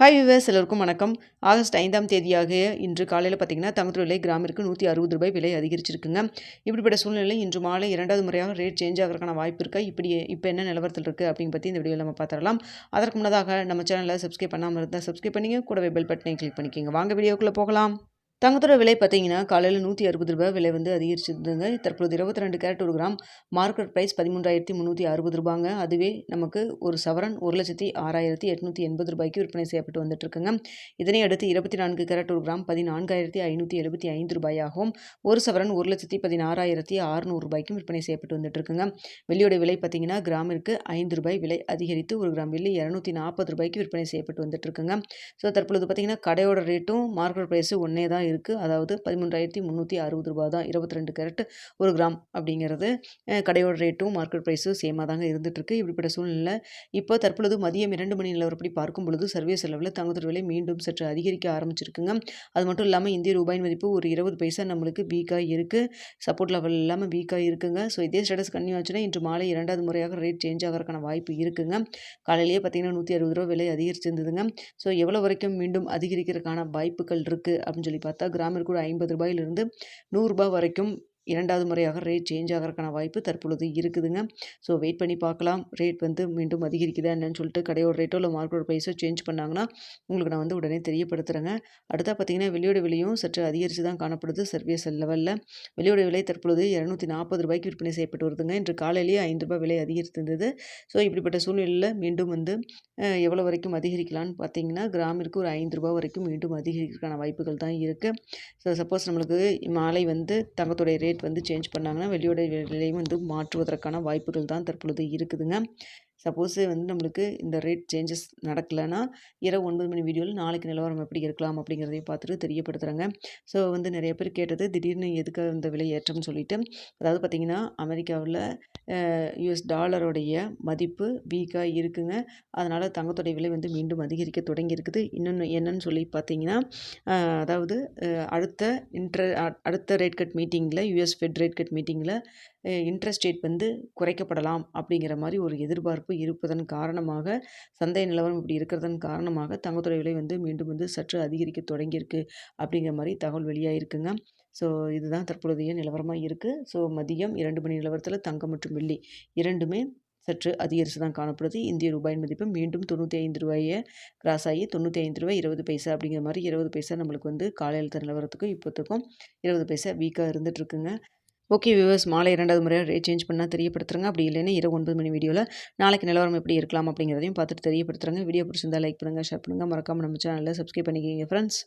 Hi viewers, எல்லோருக்கும் வணக்கம். August 5ஆம் தேதியாக இன்று காலையில் பார்த்தீங்கன்னா தங்கத்தோட விலை கிராமிற்கு ரூ. 160 விலை அதிகரிச்சிருக்குங்க. இப்படிப்பட்ட சூழ்நிலை இன்று மாலை 2வது முறையாக ரேட் சேஞ்ச் ஆகிறதுக்கான வாய்ப்பு இருக்கா? இப்போ என்ன நிலவரத்தில் இருக்குது அப்படின்னு பற்றி இந்த வீடியோவில் நம்ம பார்த்துடலாம். அதற்கு முன்னதாக நம்ம சேனலை சப்ஸ்கிரைப் பண்ணாமல் இருந்தால் சப்ஸ்கிரைப் பண்ணிங்க, கூடவே பெல் பட்டனை கிளிக் பண்ணிக்கோங்க. வாங்க வீடியோக்குள்ளே போகலாம். தங்கத்தோட விலை பார்த்தீங்கன்னா காலையில் ரூ. 160 விலை வந்து அதிகரிச்சிருந்துங்க. தற்போது 22 கேரட் 1 கிராம் மார்க்கெட் ப்ரைஸ் 13,360 அதுவே நமக்கு ஒரு சவரன் 1,06,880 விற்பனை செய்யப்பட்டு வந்துட்டு இருக்குங்க. இதனை அடுத்து 24 கேரட் 1 கிராம் 14,575 ஒரு சவரன் 1,16,600 விற்பனை செய்யப்பட்டு வந்துட்டு இருக்குங்க. வெள்ளியோட விலை பார்த்தீங்கன்னா கிராமிற்கு ரூ. 5 விலை அதிகரித்து 1 கிராம் வெள்ளி ரூ. 240 விற்பனை செய்யப்பட்டு வந்துட்டு இருக்குங்க. ஸோ தற்பொழுது பார்த்தீங்கன்னா கடையோட ரேட்டும் மார்க்கெட் ப்ரைஸும் ஒன்றே தான் இருக்குது. அதாவது 13,360 தான் 22 கேரட் 1 கிராம் அப்படிங்கிறது. கடையோட ரேட்டும் மார்க்கெட் ப்ரைஸும் சேமாக தாங்க இருந்துகிட்ருக்கு. இப்படிப்பட்ட சூழ்நிலை இப்போ தற்பொழுது மதியம் 2 மணி நிலவரப்படி பார்க்கும் பொழுது சர்வீஸ் செலவில் தங்கத்தோட விலை மீண்டும் சற்று அதிகரிக்க ஆரம்பிச்சிருக்குங்க. அது மட்டும் இல்லாமல் இந்திய ரூபாயின் மதிப்பு ஒரு 20 பைசா நம்மளுக்கு வீக்காக இருக்குது. சப்போர்ட் லெவல் இல்லாமல் வீக்காக இருக்குங்க. ஸோ இதே ஸ்டேட்டஸ் கன்னியூ ஆச்சுன்னா இன்று மாலை 2வது முறையாக ரேட் சேஞ்ச் ஆகிறதுக்கான வாய்ப்பு இருக்குங்க. காலையிலேயே பார்த்தீங்கன்னா ரூ. 160 விலை அதிகரிச்சிருந்ததுங்க. ஸோ எவ்வளோ வரைக்கும் மீண்டும் அதிகரிக்கிறதுக்கான வாய்ப்புகள் இருக்குது அப்படின்னு சொல்லி பார்த்தா கிராமிற்கு ஒரு ரூ. 50 ரூ. 100 வரைக்கும் 2வது முறையாக ரேட் சேஞ்ச் ஆகிறதுக்கான வாய்ப்பு தற்பொழுது இருக்குதுங்க. ஸோ வெயிட் பண்ணி பார்க்கலாம். ரேட் வந்து மீண்டும் அதிகரிக்குதா என்னன்னு சொல்லிட்டு கடையோட ரேட்டோ இல்லை மார்க்கெட் ப்ரைஸோ சேஞ்ச் பண்ணாங்கன்னா உங்களுக்கு நான் வந்து உடனே தெரியப்படுத்துகிறேங்க. அடுத்தா பார்த்தீங்கன்னா வெள்ளியோட விலையும் சற்று அதிகரித்து தான் காணப்படுது. சர்வீஸ் லெவலில் வெள்ளியோட விலை தற்பொழுது ரூ. 240 விற்பனை செய்யப்பட்டு வருதுங்க. இன்று காலையிலேயே ரூ. 5 விலை அதிகரித்திருந்தது. ஸோ இப்படிப்பட்ட சூழ்நிலையில் மீண்டும் வந்து எவ்வளோ வரைக்கும் அதிகரிக்கலான்னு பார்த்தீங்கன்னா கிராமிற்கு ஒரு ரூ. 5 வரைக்கும் மீண்டும் அதிகரிக்கிறதுக்கான வாய்ப்புகள் தான் இருக்குது. ஸோ சப்போஸ் நம்மளுக்கு மாலை வந்து தங்கத்தோடைய ரேட் வந்து சேஞ்ச் பண்ணாங்கன்னா வெள்ளியோட விலையும் வந்து மாற்றுவதற்கான வாய்ப்புகள் தான் தற்பொழுது இருக்குதுங்க. சப்போஸ் வந்து நம்மளுக்கு இந்த ரேட் சேஞ்சஸ் நடக்கலைன்னா இரவு 9 மணி வீடியோவில் நாளைக்கு நிலவரம் எப்படி இருக்கலாம் அப்படிங்கிறதையும் பார்த்துட்டு தெரியப்படுத்துகிறேங்க. ஸோ வந்து நிறைய பேர் கேட்டது திடீர்னு எதுக்கு இந்த விலை ஏற்றம்னு சொல்லிட்டு, அதாவது பார்த்திங்கன்னா அமெரிக்காவில் யூஎஸ் டாலருடைய மதிப்பு வீக்காக இருக்குங்க. அதனால் தங்கத்தோடைய விலை வந்து மீண்டும் அதிகரிக்க தொடங்கியிருக்குது. இன்னொன்று என்னன்னு சொல்லி பார்த்தீங்கன்னா அதாவது அடுத்த ரேட் கட் மீட்டிங்கில் யூஎஸ் ஃபெட் ரேட் கட் மீட்டிங்கில் இன்ட்ரெஸ்ட் ரேட் வந்து குறைக்கப்படலாம் அப்படிங்கிற மாதிரி ஒரு எதிர்பார்ப்பு இருப்பதன் காரணமாக சந்தை நிலவரம் இப்படி இருக்கிறதன் காரணமாக தங்கத்தோட விலை வந்து மீண்டும் வந்து சற்று அதிகரிக்க தொடங்கியிருக்கு அப்படிங்கிற மாதிரி தகவல் வெளியாகிருக்குங்க. ஸோ இதுதான் தற்பொழுதைய நிலவரமாக இருக்குது. ஸோ மதியம் 2 மணி நிலவரத்தில் தங்கம் மற்றும் வெள்ளி இரண்டுமே சற்று அதிகரித்து தான் காணப்படுது. இந்திய ரூபாயின் மதிப்பு மீண்டும் ரூ. 95 கிராஸ் ஆகி ரூ. 95.20 அப்படிங்கிற மாதிரி 20 பைசா நம்மளுக்கு வந்து காலையில் நிலவரத்துக்கும் இப்போத்துக்கும் 20 பைசா வீக்காக இருந்துகிட்ருக்குங்க. ஓகே வியூவர்ஸ், மாலை 2வது முறையாக ரேட் சேஞ்ச் பண்ணால் தெரியப்படுத்துகிறேங்க. அப்படி இல்லைன்னா இரவு 9 மணி வீடியோவில் நாளைக்கு நிலவரம் எப்படி இருக்கலாம் அப்படிங்கிறதையும் பார்த்துட்டு தெரியப்படுத்துகிறேங்க. வீடியோ பிடிச்சிருந்தா லைக் பண்ணுங்கள், ஷேர் பண்ணுங்கள், மறக்காமல் நம்ம சேனலில் சப்ஸ்கிரைப் பண்ணிக்கிங்க ஃப்ரெண்ட்ஸ்.